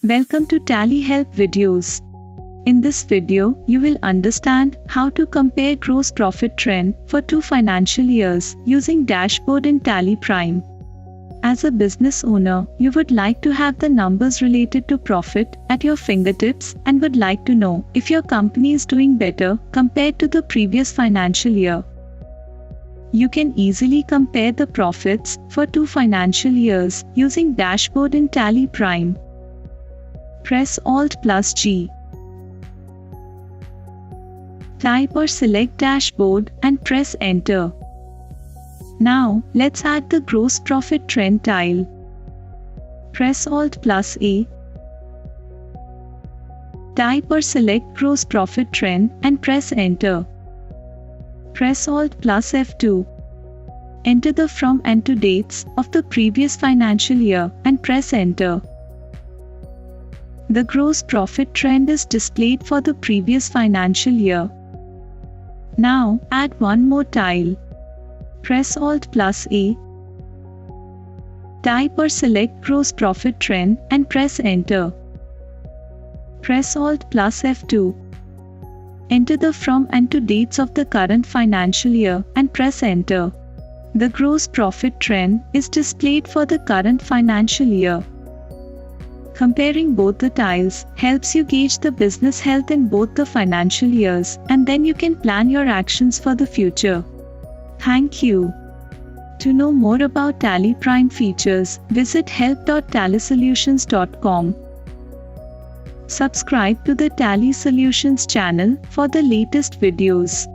Welcome to Tally Help videos. In this video, you will understand how to compare gross profit trend for 2 financial years using dashboard in TallyPrime. As a business owner, you would like to have the numbers related to profit at your fingertips and would like to know if your company is doing better compared to the previous financial year. You can easily compare the profits for 2 financial years using dashboard in TallyPrime. Press Alt+G. Type or select dashboard and press enter. Now, let's add the gross profit trend tile. Press Alt+A. Type or select gross profit trend and press enter. Press Alt+F2. Enter the from and to dates of the previous financial year and press enter. The gross profit trend is displayed for the previous financial year. Now, add one more tile. Press Alt+A. Type or select gross profit trend and press enter. Press Alt+F2. Enter the from and to dates of the current financial year and press enter. The gross profit trend is displayed for the current financial year. Comparing both the tiles helps you gauge the business health in both the financial years, and then you can plan your actions for the future. Thank you. To know more about TallyPrime features, visit help.tallysolutions.com. Subscribe to the Tally Solutions channel for the latest videos.